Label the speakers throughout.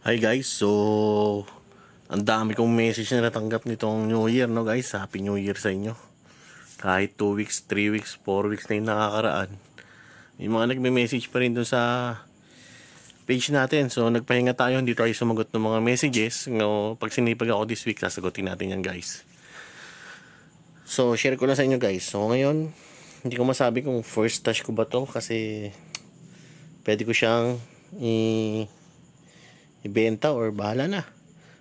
Speaker 1: Hi guys, so ang dami kong message na natanggap nitong New Year, no guys. Happy New Year sa inyo. Kahit 2 weeks, 3 weeks, 4 weeks na yung nakakaraan, may mga nagme-message pa rin dun sa page natin. So nagpahinga tayo, hindi tayo sumagot ng mga messages, no. Pag sinipag ako this week, sasagutin natin yan guys. So share ko lang sa inyo guys. So ngayon, hindi ko masabi kung first touch ko ba to, kasi pwede ko siyang ibenta or bahala na.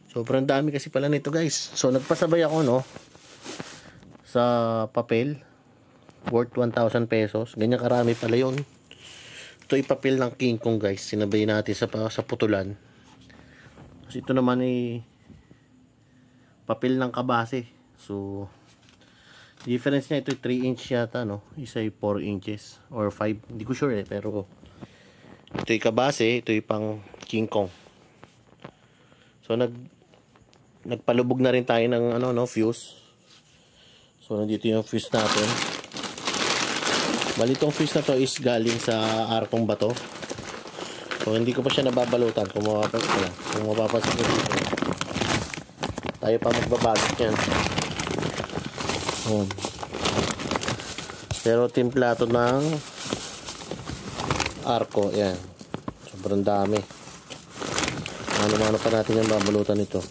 Speaker 1: Sobrang dami kasi pala nito guys. So nagpasabay ako, no, sa papel worth 1,000 pesos. Ganyan karami pala yun. Ito ay papel ng King Kong guys. Sinabay natin sa putulan. Kasi ito naman ay papel ng kabase. So difference niya, ito 3 inch yata, no? Isa ay 4 inches or 5. Hindi ko sure pero ito ay kabase, ito ay pang King Kong. So nagpalubog na rin tayo ng fuse. So nandito yung fuse natin. Bali itong fuse na to is galing sa arkong bato. So hindi ko pa siya nababalutan. Kung mapapansin ko dito, tayo pa magbabagit yan. Pero timpla to ng arko. Yan, sobrang dami. Ano pa natin yung babalutan nito.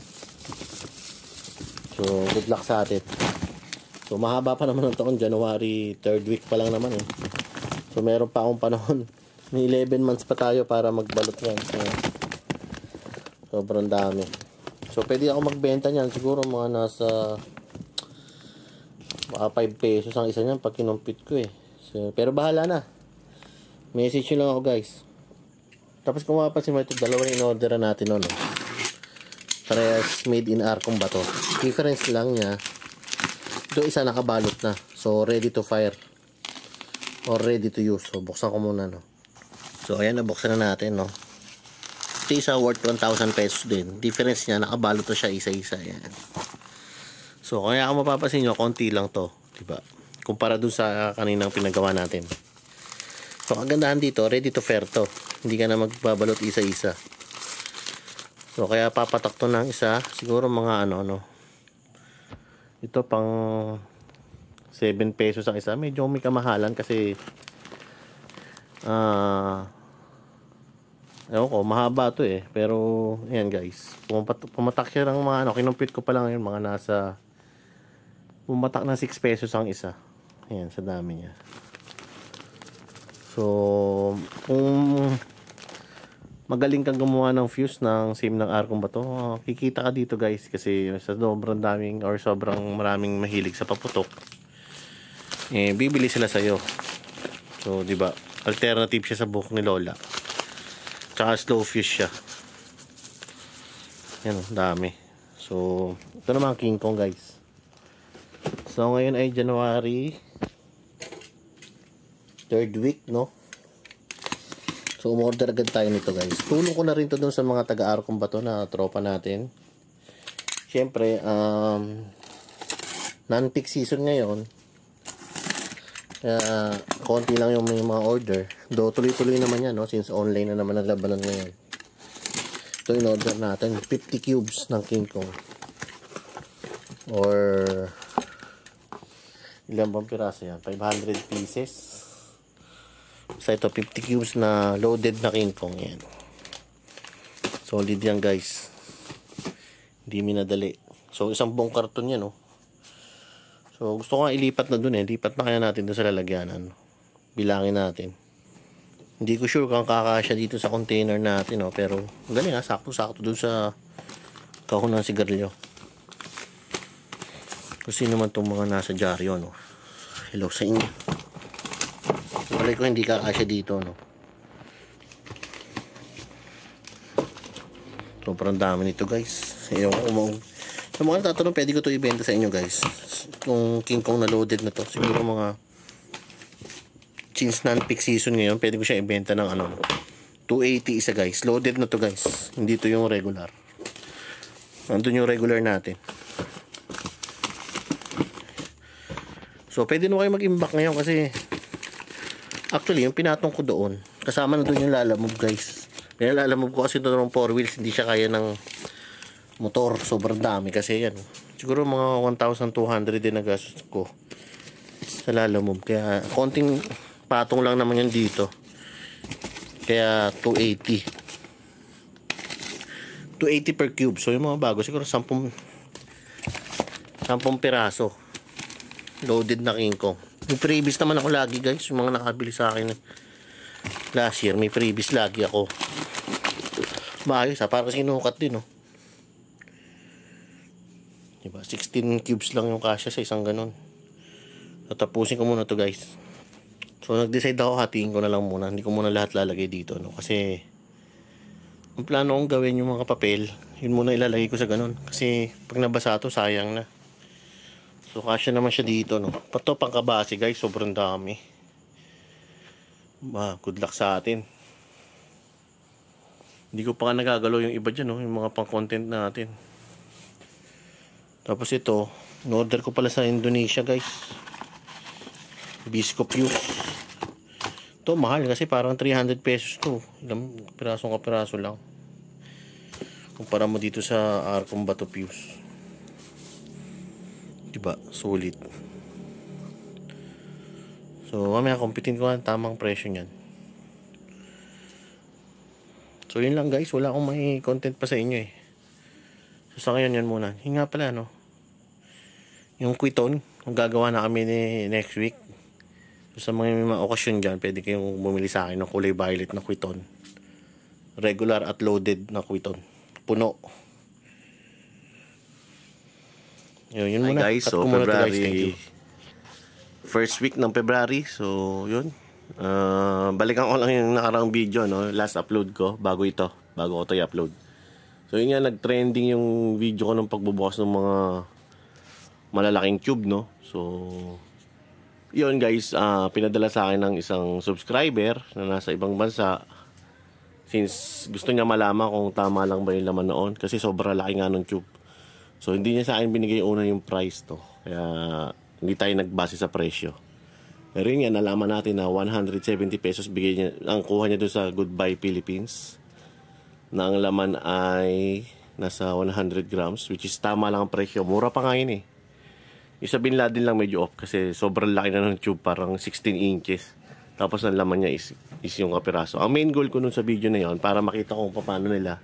Speaker 1: So good luck sa atin. So mahaba pa naman ang taon. January 3rd week pa lang naman So meron pa akong panahon. May 11 months pa tayo para magbalot yan. So sobrang dami. So pwede ako magbenta niyan. Siguro mga nasa 5 pesos ang isa niyan pag kinumpit ko So, pero bahala na. Message nyo lang ako guys. Tapos kung mapapansin mo, ito dalawa yung in-order natin no? Parehas made in arkong bato. Difference lang niya, ito isa nakabalot na. So ready to fire or ready to use. So buksan ko muna, no. So ayan, nabuksan na natin, no. Ito isa worth 1,000 pesos din. Difference niya, nakabalot to siya isa-isa. Ayan. So kaya kung mapapansin nyo, konti lang to, diba? Kumpara dun sa kaninang pinagawa natin. So ang gandahan dito, ready to fire to. Hindi ka na magbabalot isa-isa. So kaya papatak to ng isa. Siguro mga ito pang 7 pesos ang isa. Medyo may kamahalan kasi ewan ko, mahaba to pero ayan guys, pumatak siya ng mga kinumpit ko pa lang ngayon, mga nasa pumatak ng 6 pesos ang isa. Ayan, sa dami niya. So kung magaling kang gumawa ng fuse ng same ng arkong bato, kikita ka dito guys, kasi sa sobrang daming or sobrang maraming mahilig sa paputok, bibili sila sa'yo. So diba, alternative siya sa buhok ni Lola, tsaka slow fuse siya. Yan, dami. So ito naman King Kong guys. So ngayon ay January 3rd week, no. So umorder agad tayo nito guys. Tulong ko na rin to dun sa mga taga-arkong bato na tropa natin. Siyempre non-peak season ngayon, kaya konti lang yung mga order. Do tuloy-tuloy naman yan, no, since online na naman ang labanan ngayon. Ito in order natin 50 cubes ng King Kong, or ilan bang piraso yan, 500 pieces. So ito 50 cubes na loaded na King Kong. Yan, solid yan guys, hindi minadali. So isang buong karton yan, no. So gusto ko nga ilipat na dun lipat na kaya natin dun sa lalagyanan. Bilangin natin. Hindi ko sure kung kakasya dito sa container natin, no, pero galing sakto-sakto dun sa kahon ng sigarilyo. Kasi naman itong mga nasa dyaryo, no. Hello sa inyo. Balay ko hindi kakasya dito, no. Sobrang dami nito guys. Sa mga natatanong, pwede ko to ibenta sa inyo guys. Kung King Kong na loaded na to, siguro mga, since non-peak season ngayon, pwede ko siya ibenta ng 280 isa guys. Loaded na to guys, hindi to yung regular. Nandun yung regular natin. So pwede na kayo mag-imbak ngayon kasi actually yung pinatong ko doon, kasama na doon yung Lalamove guys. Kaya alam mo ko kasi ito ng 4 wheels, hindi siya kaya ng motor. Sobrang dami kasi yan. Siguro mga 1,200 din na gastos ko sa lalamove. Kaya konting patong lang naman yun dito. Kaya 280. 280 per cube. So yung mga bago siguro 10 piraso. Loaded na King Kong. May previous naman ako lagi guys. Yung mga nakabili sa akin last year, may previous lagi ako. Maayos ha, parang sinukat din oh. Diba? 16 cubes lang yung kasya sa isang ganun. So tapusin ko muna to guys. So nag-decide ako, hatiin ko na lang muna. Hindi ko muna lahat lalagay dito no? Kasi ang plano kong gawin yung mga papel, yun muna ilalagay ko sa ganun. Kasi pag nabasa to, sayang na. So kasya naman siya dito no. Pato pangkabase guys, sobrang dami. Good luck sa atin. Hindi ko pa nga nagagalaw yung iba dyan, no? Yung mga pang-content natin. Tapos ito, in-order ko pala sa Indonesia, guys. Bisco Fuse. Ito, mahal kasi parang 300 pesos to. Ilang pirasong kapiraso lang. Kumpara mo dito sa Arcom Bato Fuse. Diba? Sulit. So, mamaya kumpitin ko ang tamang presyo niyan. So yun lang guys, wala akong may content pa sa inyo eh. So sa ngayon yan muna. Hinga pala no. Yung Quiton, kung gagawa na kami next week. So sa mga okasyon dyan, pwede kayong bumili sa akin ng kulay violet na Quiton. Regular at loaded na Quiton. Puno. Yun muna. Hi guys, so February, first week ng February. So yun. Balikan ko lang yung nakaraang video no, last upload ko bago ko to i-upload. So yun nga, nag-trending yung video ko ng pagbubukas ng mga malalaking tube no. So yun guys, pinadala sa akin ng isang subscriber na nasa ibang bansa, since gusto niya malaman kung tama lang ba yung laman noon, kasi sobrang laki nga ng tube. So hindi niya sa akin binigay una yung price to, kaya hindi tayo nagbase sa presyo. Pero yun nga, nalaman natin na 170 pesos bigay niya, ang kuha niya doon sa Goodbye Philippines, na ang laman ay nasa 100 grams, which is tama lang ang presyo. Mura pa nga yun eh. Yung sa Bin Laden lang medyo off kasi sobrang laki na ng tube, parang 16 inches. Tapos ang laman niya is yung kapiraso. Ang main goal ko nun sa video na yun, para makita kung paano nila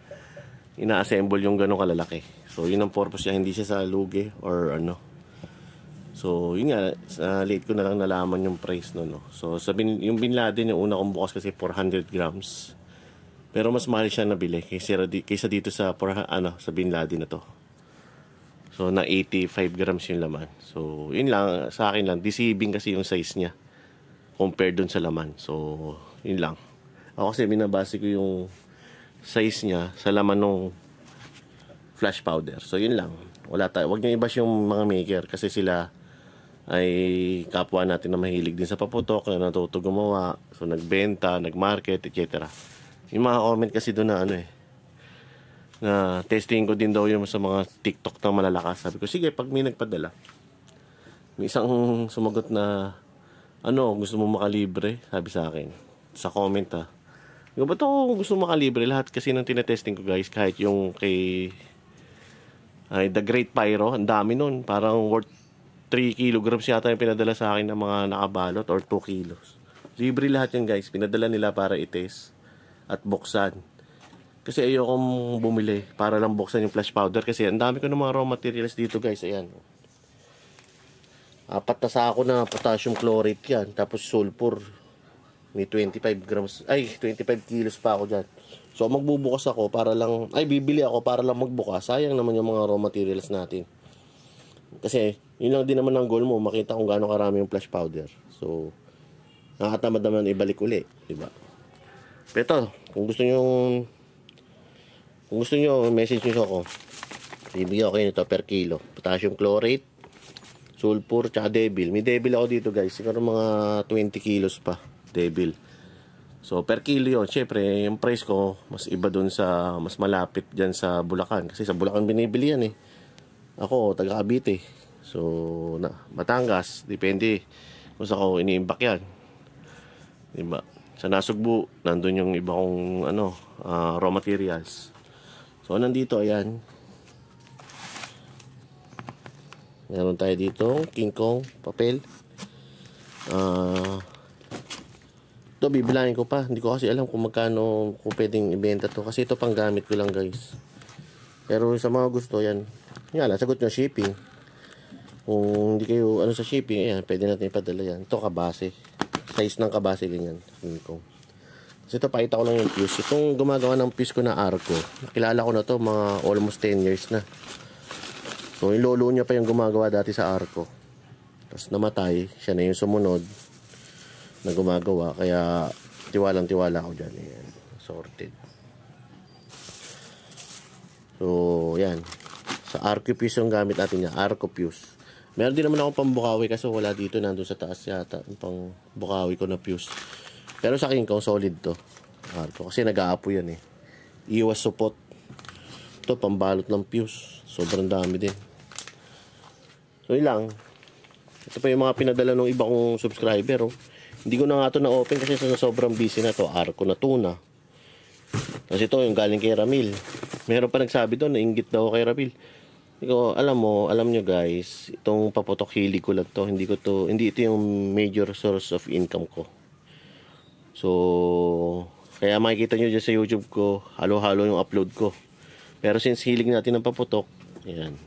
Speaker 1: ina-assemble yung ganong kalalaki. So yun ang purpose niya, hindi siya sa lugi or ano. So, yun nga, late ko na lang nalaman yung price no. So, yung Bin Laden, yung una kong bukas kasi 400 grams. Pero mas mahal siya nabili kaysa dito sa Bin Laden na to. So, na 85 grams yung laman. So, yun lang, sa akin lang, deceiving kasi yung size niya compared dun sa laman. So, yun lang. Ako kasi binabase ko yung size niya sa laman ng flash powder. So, yun lang. Wag niyo i-bash yung mga maker kasi sila ay kapwa natin na mahilig din sa paputok, na natuto gumawa, so nagbenta, nagmarket, etc. Yung mga comment kasi doon na na testing ko din daw yung sa mga TikTok na malalakas. Sabi ko, sige, pag may nagpadala, may isang sumagot na gusto mo makalibre, sabi sa akin sa comment ba't ako gusto makalibre? Lahat kasi ng tinetesting ko guys, kahit yung kay The Great Pyro, ang dami nun, parang worth 3 kilograms yata yung pinadala sa akin ng mga nakabalot, or 2 kilos. Libre lahat yan guys. Pinadala nila para i-test at buksan. Kasi ayokong bumili para lang buksan yung flash powder. Kasi ang dami ko ng mga raw materials dito guys. Ayan. 4 na sako na potassium chlorate yan. Tapos sulfur. May 25 grams. Ay, 25 kilos pa ako dyan. So magbubukas ako para lang, bibili ako para lang magbukas. Sayang naman yung mga raw materials natin. Kasi yun lang din naman ang goal mo, makita kung gaano karami yung flash powder. So nakatamad naman ibalik uli, diba? Pero ito, kung gusto nyo message nyo ako, bibigyan ko kayo nito per kilo. Potassium chlorate, sulfur, tsaka devil. May devil ako dito guys, siguro mga 20 kilos pa devil. So per kilo yun. Syempre yung price ko mas iba dun sa mas malapit dyan sa Bulacan, kasi sa Bulacan binibili yan ako taga Cavite. So Batangas, depende kung saan ako iniimbak yan, diba? Sa Nasugbu nandun yung iba kong raw materials. So nandito, ayan. Meron tayo dito King Kong papel. Ito bibilangin ko pa. Hindi ko kasi alam kung magkano kung pwedeng ibenta to. Kasi ito pang gamit ko lang guys. Pero sa mga gusto yan. Yan lang, sagot nyo shipping. Kung hindi kayo ano sa shipping, ayan, pwede natin ipadala yan. Ito kabase. Size ng kabase ganyan. King Kong. So ito pakita ko lang yung fuse. Itong gumagawa ng fuse ko na Arco. Nakilala ko na to mga almost 10 years na. So yung lolo niya pa yung gumagawa dati sa Arco. Tapos namatay. Siya na yung sumunod na gumagawa. Kaya tiwalang-tiwala ako dyan. Ayan. Sorted. So yan. Sa Arco fuse yung gamit natin niya. Arco fuse. Meron din naman ako pang bukawi kasi wala dito. Nandun sa taas yata. Yung pang bukawi ko na fuse. Pero sa King Kong solid to. Arco. Kasi nag-aapo yan eh. Iwas support. Ito pambalot ng fuse. Sobrang dami din. So yun lang. Ito pa yung mga pinadala ng iba kong subscriber. Oh. Hindi ko na nga ito na-open kasi sobrang busy na to. Arco na tuna. Kasi ito yung galing kay Ramil. Meron pa nagsabi doon, nainggit daw kay Ramil. Alam nyo guys, itong paputok hilig ko lang to. Hindi ito yung major source of income ko. So, kaya makikita nyo dyan sa YouTube ko, halo-halo yung upload ko. Pero since hilig natin ng paputok, ayan,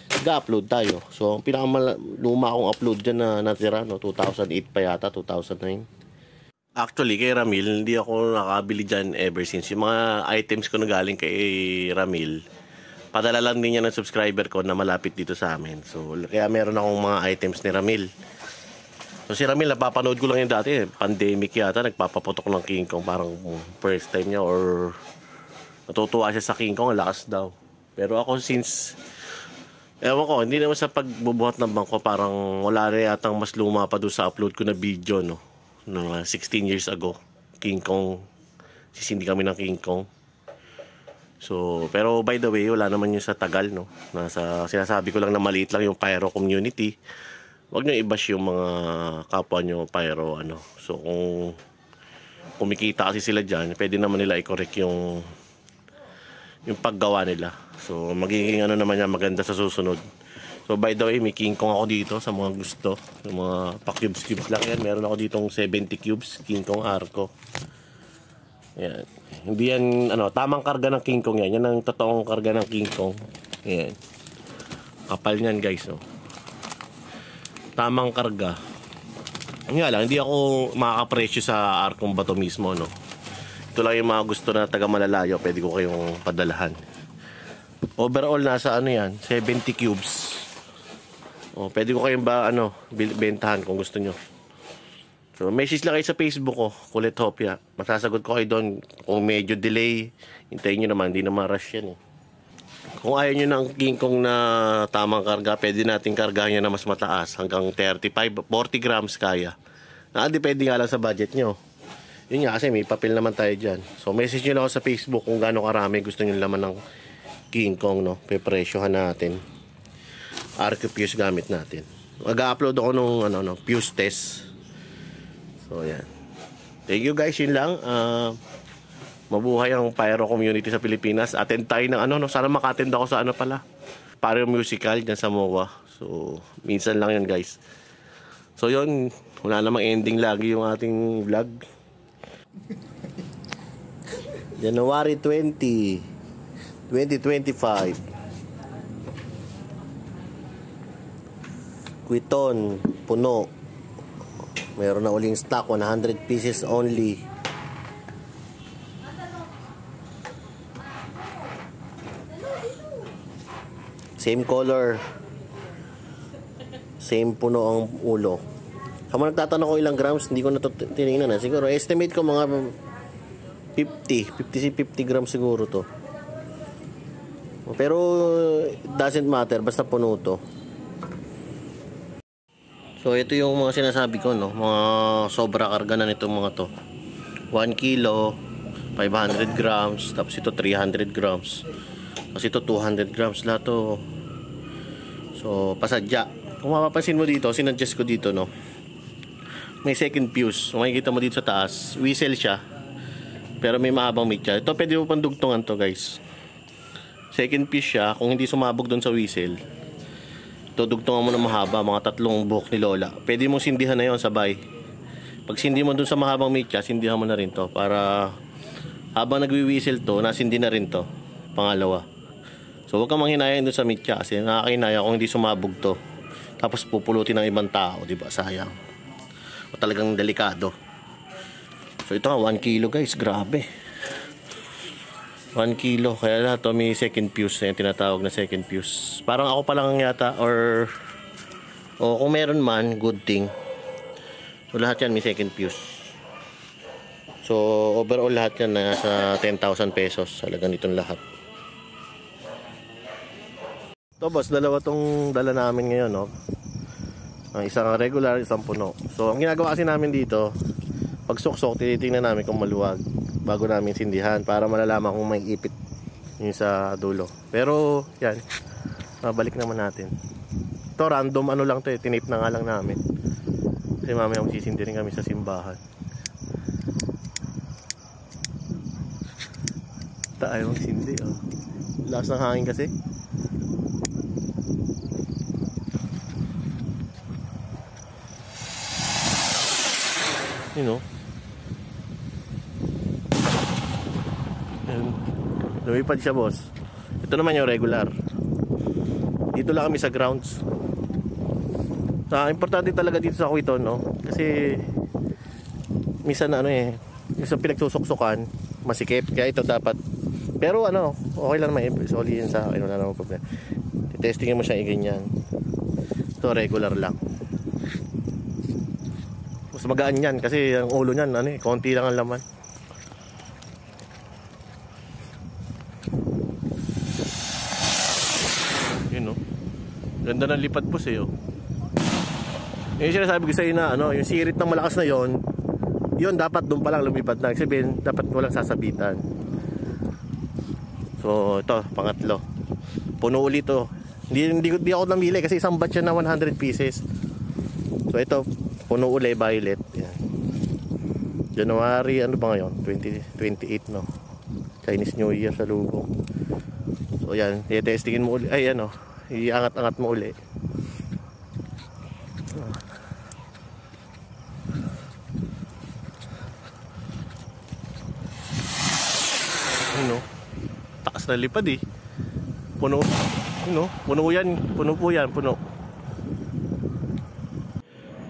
Speaker 1: nag-upload tayo. So, ang pinakaluma akong upload dyan na natira, no, 2008 pa yata, 2009. Actually, kay Ramil, hindi ako nakabili dyan ever since. Yung mga items ko na galing kay Ramil, padala lang din niya ng subscriber ko na malapit dito sa amin. So, kaya meron akong mga items ni Ramil. So, si Ramil, napapanood ko lang yung dati. Pandemic yata, nagpapaputok ng King Kong. Parang first time niya or natutuwa siya sa King Kong, lakas daw. Pero ako since, ewan ko, hindi naman sa pagbubuhat ng bangko, parang wala na yatang mas luma pa doon sa upload ko na video, no? No, 16 years ago, King Kong. Sisindi kami ng King Kong. So, pero by the way, wala naman yung sa Tagal, no? Sinasabi ko lang na maliit lang yung pyro community. Huwag nyo i-bash yung mga kapwa nyo pyro, ano. So, kung kumikita kasi sila dyan, pwede naman nila i-correct yung paggawa nila. So, magiging ano naman yan, maganda sa susunod. So, by the way, may King Kong ako dito sa mga gusto. Yung mga pa-cubes lang yan. Meron ako ditong 70 cubes, King Kong Arco. Yan. Hindi yan, ano, tamang karga ng King Kong yan. Yan ang totoong karga ng King Kong. Yan. Kapal niyan, guys, no. Tamang karga. Nga lang, hindi ako makakapresyo sa Arcong bato mismo, no. Ito lang yung mga gusto na taga malalayo, pwede ko kayong padalahan. Overall, nasa ano yan, 70 cubes. O, pwede ko kayong bentahan kung gusto nyo. So, message lang kayo sa Facebook ko, Kulit Hopia. Masasagot ko kayo doon. Kung medyo delay, hintayin nyo naman, hindi naman rush yan eh. Kung ayaw nyo ng King Kong na tamang karga, pwede natin kargahan nyo na mas mataas. Hanggang 35, 40 grams kaya. Depende nga lang sa budget nyo. Yun nga kasi may papel naman tayo dyan. So message nyo lang ako sa Facebook kung gaano karami gusto nyo laman ng King Kong, no? Pepresyohan natin. Arco fuse gamit natin. Mag-upload ako nung fuse test. So yan. Thank you guys, yun lang. Mabuhay ang pyro community sa Pilipinas. Attend tayo ng sana maka-attend ako sa Pyro Musical dyan sa MOA. So, minsan lang yun guys. So yun, wala namang ending lagi yung ating vlog. January 20, 2025. Quiton, puno. Meron na uling stock, 100 pieces only. Same color. Same puno ang ulo. Kung nagtatanong ko ilang grams, hindi ko na ito tinignan. Siguro, estimate ko mga 50 grams siguro to. Pero, doesn't matter. Basta puno to. So, ito yung mga sinasabi ko, no? Mga sobra karga na nitong mga to. 1 kilo, 500 grams, tapos ito 300 grams. Kasi ito 200 grams lahat to. So, pasadya. Kung mapapansin mo dito, sinadjust ko dito, no? May second fuse. Kung makikita mo dito sa taas, whistle siya. Pero may mahabang mitya. Ito pwede mo pang dugtungan to guys. Second piece siya. Kung hindi sumabog doon sa whistle, ito dugtungan mo na mahaba. Mga 3 buhok ni Lola. Pwede mong sindihan na yon sabay. Pag sindi mo doon sa mahabang mitya, sindihan mo na rin to. Para habang nagwi-whistle to, nasindi na rin to. Pangalawa. So huwag kang manghinayang doon sa mitya. Kasi nakakahinaya kung hindi sumabog to. Tapos pupulutin ng ibang tao. Diba? Sayang. O talagang delikado. So ito nga 1 kilo guys, grabe. 1 kilo, kaya lahat to may second fuse, yung tinatawag na second fuse. Parang ako pa lang yata or kung meron man, good thing. So lahat yan may second fuse. So overall lahat yan nasa 10,000 pesos. Talagang itong lahat. Ito boss, dalawa tong dala namin ngayon, no? Ang isang regular, isang puno. So ang ginagawa kasi namin dito, pag suksok, tinitingnan namin kung maluwag bago namin sindihan para malalaman kung may ipit yung sa dulo. Pero yan, balik naman natin. Ito random ano lang to eh, tinip na nga lang namin. Kasi mamaya magsisindi rin kami sa simbahan. Tayo magsindi oh. Lakas ng hangin kasi. You know. Lumipad siya boss. Ito naman yung regular. Dito lang kami sa grounds. Importante talaga dito sa Kuiton, no? Kasi minsan ano eh, minsan pinagsusuksukan, masikip. Kaya ito dapat. Pero ano, okay lang naman. Isoli yun sa akin, wala namang problema. Testingin mo siya ganyan. Ito regular lang. Mas magaan yan kasi ang ulo niyan ano eh, konti lang ang laman. Yun oh. Ganda ng lipad po sa'yo. Yung sinasabi ko sa'yo na ano, yung sirit ng malakas na yon, yun dapat doon pa lang lumipad na. Sabihin, dapat walang sasabitan. So ito, pangatlo. Puno ulit to. Hindi ako namili kasi isang batch na 100 pieces. So ito, puno uli, violet. Yan. January, ano ba ngayon? 2028 no? Chinese New Year sa lubong. So yan, i-testingin mo uli. Ay ano, iangat-angat mo uli. Ano? Takas na lipad eh. Puno. Ano? Puno yan. Puno po yan. Puno.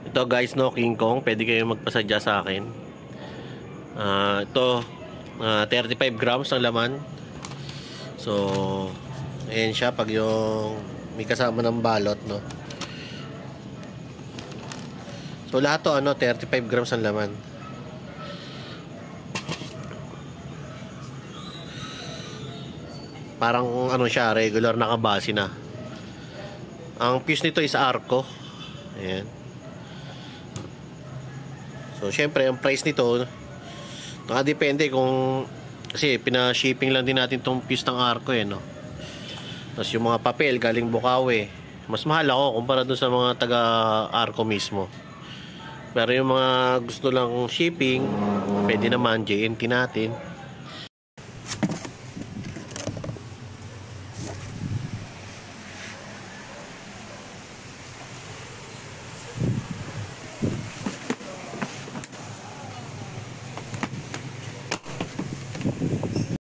Speaker 1: Ito guys no, King Kong. Pwede kayo magpasadya sa akin. Ito 35 grams ang laman. So ayan siya pag yung may kasama ng balot no. So lahat to ano 35 grams ang laman. Parang ano siya, regular na kabase na. Ang fuse nito is Arco. Ayan. So syempre ang price nito nakadepende kung kasi pina-shipping lang din natin tong fuse ng Arco eh no. Tapos yung mga papel galing Bukawi, mas mahal ako kumpara dun sa mga taga Arco mismo. Pero yung mga gusto lang shipping, pwede naman JNT natin.